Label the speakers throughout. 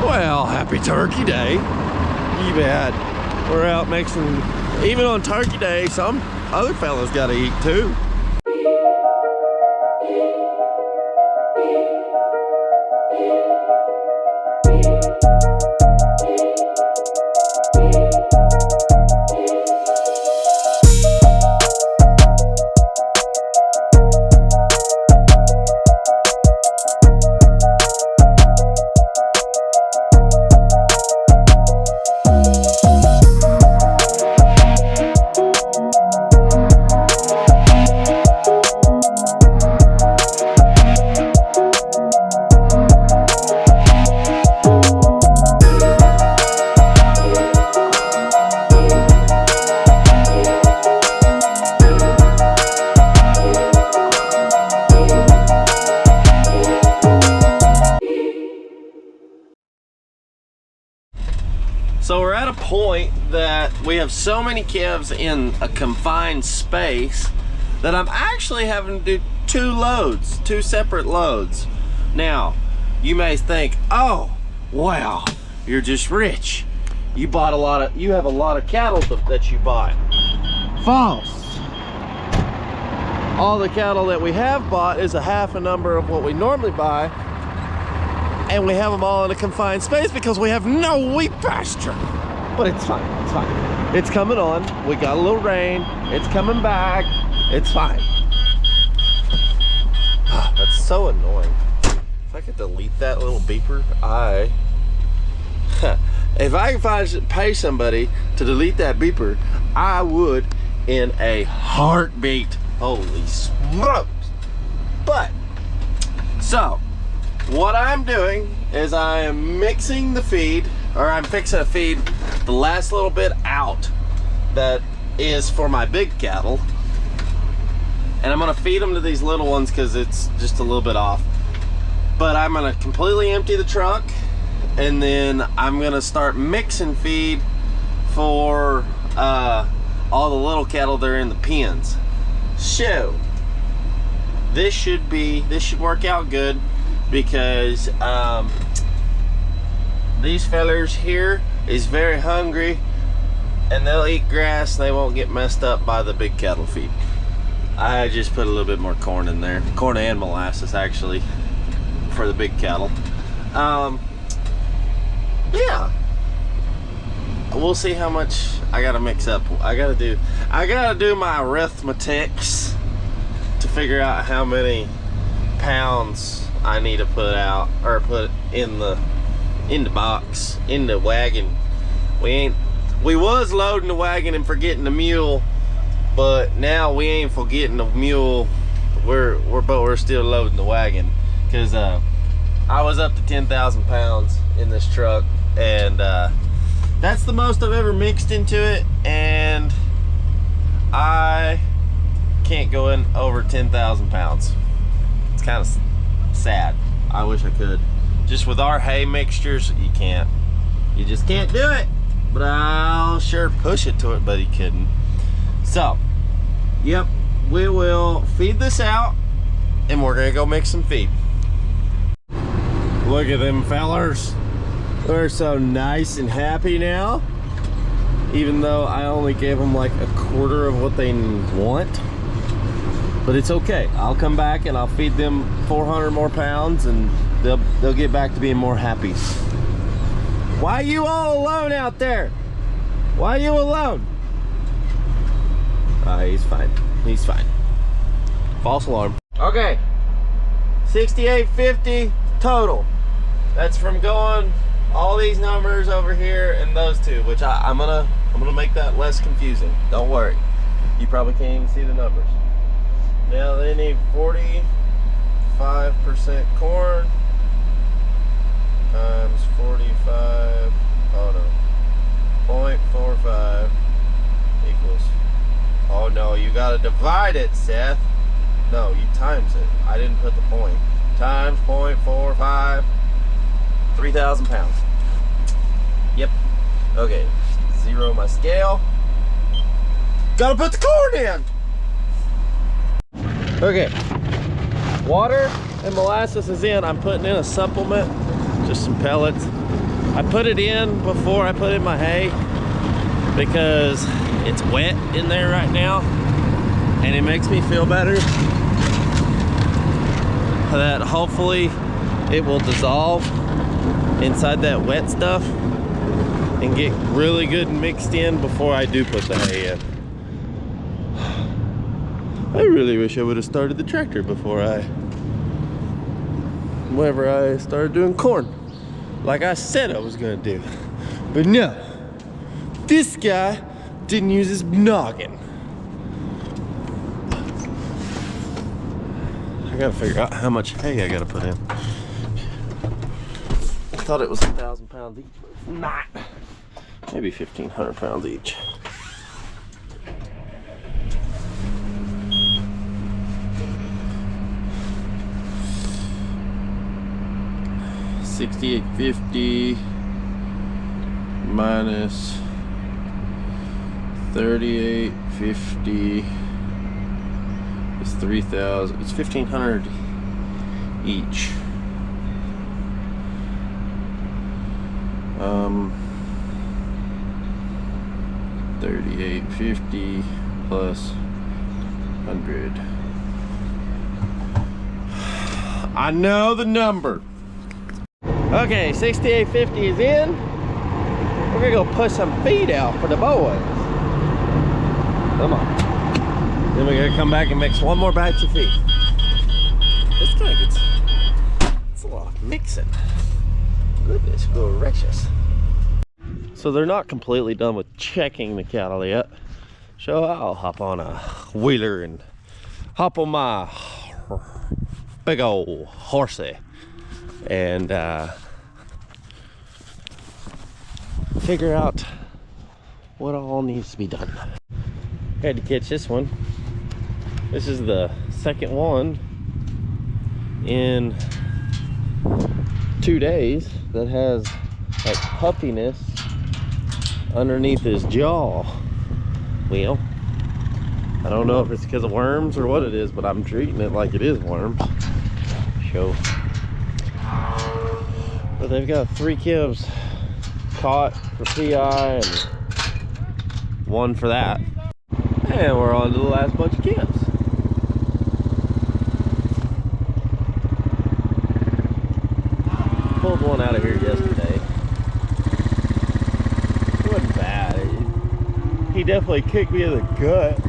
Speaker 1: Well, happy Turkey Day. You bet. We're out mixing, even on Turkey Day, some other fellas gotta eat too. So we're at a point that we have so many calves in a confined space that I'm actually having to do two separate loads. Now, you may think, oh, wow, you're just rich. You have a lot of cattle that you bought. False. All the cattle that we have bought is a half a number of what we normally buy. And we have them all in a confined space because we have no wheat pasture. But it's fine, it's fine. It's coming on. We got a little rain. It's coming back. It's fine. That's so annoying. If I could delete that little beeper, if I could pay somebody to delete that beeper, I would in a heartbeat. Holy smokes. But, so, what I'm doing is I am mixing the feed, or I'm fixing to feed the last little bit out that is for my big cattle. And I'm gonna feed them to these little ones because it's just a little bit off. But I'm gonna completely empty the truck, and then I'm gonna start mixing feed for all the little cattle that are in the pens. So, this should work out good. Because these fellers here is very hungry and they'll eat grass. They won't get messed up by the big cattle feed. I just put a little bit more corn in there, corn and molasses actually, for the big cattle. Yeah, we'll see how much I gotta mix up. I gotta do my arithmetics to figure out how many pounds I need to put out, or put in the box, in the wagon. We was loading the wagon and forgetting the mule, but now we ain't forgetting the mule. We're still loading the wagon, because I was up to 10,000 pounds in this truck, and that's the most I've ever mixed into it, and I can't go in over 10,000 pounds. It's kind of sad. I wish I could. Just with our hay mixtures, you can't. You just can't do it. But I'll sure push it to it, but he couldn't. So, yep, we will feed this out, and we're gonna go mix some feed. Look at them fellers. They're so nice and happy now. Even though I only gave them like a quarter of what they want. But it's okay. I'll come back and I'll feed them 400 more pounds, and they'll get back to being more happy. Why are you all alone out there? Why are you alone? He's fine. He's fine. False alarm. Okay. 6850 total. That's from going all these numbers over here and those two, which I'm gonna make that less confusing. Don't worry. You probably can't even see the numbers. Now they need 45% corn times 45, oh no, 0.45 equals, oh no, you gotta divide it, Seth. No, you times it. I didn't put the point. Times 0.45, 3,000 pounds. Yep. Okay, zero my scale. Gotta put the corn in! Okay, water and molasses is in. I'm putting in a supplement, just some pellets. I put it in before I put in my hay because it's wet in there right now, and it makes me feel better that hopefully it will dissolve inside that wet stuff and get really good mixed in before I do put the hay in. I really wish I would have started the tractor whenever I started doing corn, like I said I was gonna do. But no, this guy didn't use his noggin. I gotta figure out how much hay I gotta put in. I thought it was 1,000 pounds each, but it's not. Maybe 1,500 pounds each. $6,850 minus $3,850 is 3,000. It's 1,500 each. $3,850 plus 100. I know the number. Okay, $6,850 is in. We're gonna go put some feed out for the boys. Come on. Then we're gonna come back and mix one more batch of feed. This kind of gets, it's a lot of mixing. Goodness gracious. So they're not completely done with checking the cattle yet. So I'll hop on a wheeler and hop on my big old horsey and figure out what all needs to be done. Had to catch this one. This is the second one in 2 days that has like puffiness underneath his jaw. Well, I don't know if it's because of worms or what it is, but I'm treating it like it is worms. So, but they've got 3 calves caught for PI and 1 for that. And we're on to the last bunch of calves. Pulled one out of here yesterday. It wasn't bad. He definitely kicked me in the gut.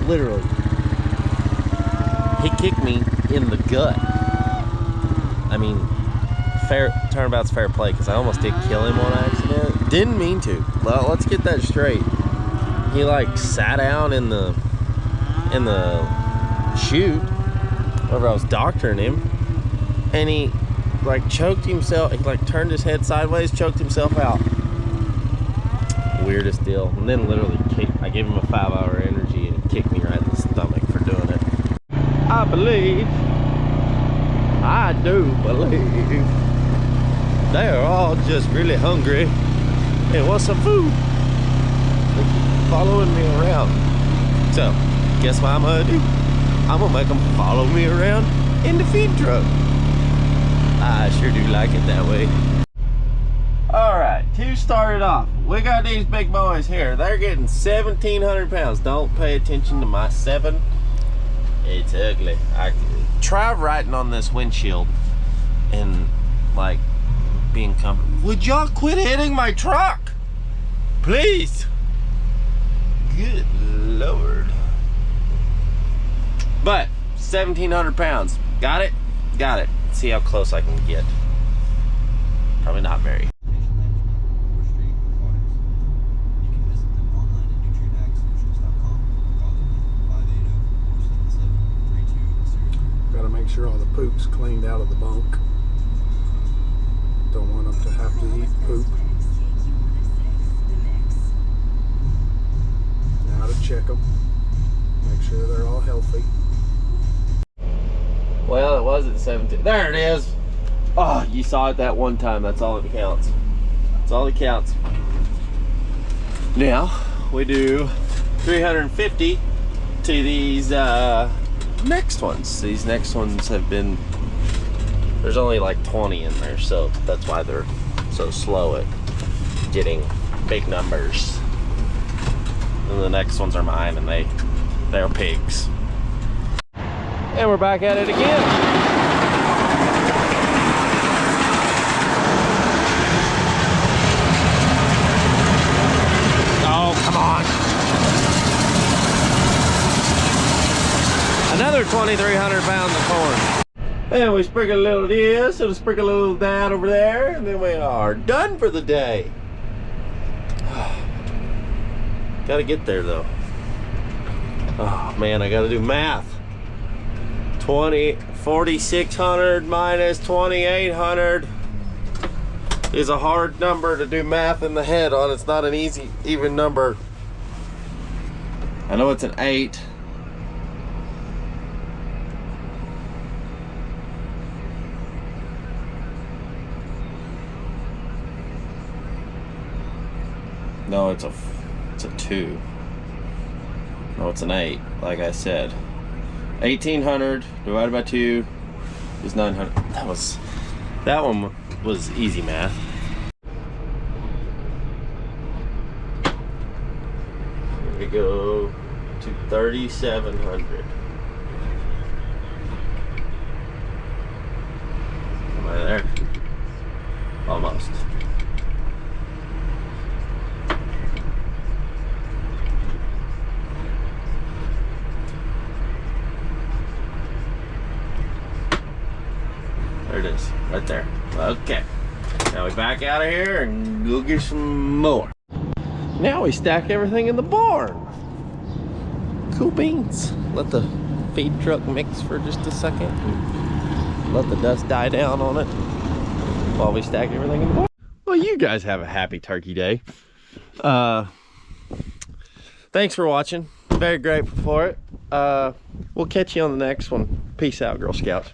Speaker 1: Literally. He kicked me in the gut. I mean, turnabout's fair play, because I almost did kill him on accident. Didn't mean to. Well, let's get that straight. He like sat down in the chute whenever I was doctoring him, and he like choked himself. He like turned his head sideways, choked himself out. Weirdest deal. And then literally I gave him a 5-hour energy and he kicked me right in the stomach for doing it. I do believe they are all just really hungry and want some food. They keep following me around. So, guess what I'm gonna do? I'm gonna make them follow me around in the feed truck. I sure do like it that way. Alright, to start it off, we got these big boys here. They're getting 1,700 pounds. Don't pay attention to my 7. It's ugly. Try riding on this windshield and like being comfortable. Would y'all quit hitting my truck? Please. Good Lord. But 1,700 pounds. Got it? Got it. Let's see how close I can get. Probably not very.
Speaker 2: Gotta make sure all the poop's cleaned out of the bunk. Don't want them to have to eat poop. Now to check them. Make sure they're all healthy.
Speaker 1: Well, it was at 17. There it is. Oh, you saw it that one time. That's all that counts. That's all that counts. Now, we do 350 to these next ones. These next ones have been There's only like 20 in there, so that's why they're so slow at getting big numbers. And the next ones are mine, and they're pigs. And we're back at it again. Oh, come on. Another 2,300 pounds of corn. And we sprinkle a little of this, and we sprinkle a little of that over there, and then we are done for the day. Gotta get there though. Oh man, I gotta do math. 4,600 minus 2,800 is a hard number to do math in the head on. It's not an easy, even number. I know it's an 8. No, it's a 2. No, it's an 8, like I said. 1,800 divided by 2 is 900. That one was easy math. Here we go to 3,700. Am I there? Almost. There it is, right there. Okay. Now we back out of here and go get some more. Now we stack everything in the barn. Cool beans. Let the feed truck mix for just a second. Let the dust die down on it while we stack everything in the barn. Well, you guys have a happy turkey day. Thanks for watching. Very grateful for it. We'll catch you on the next one. Peace out, Girl Scouts.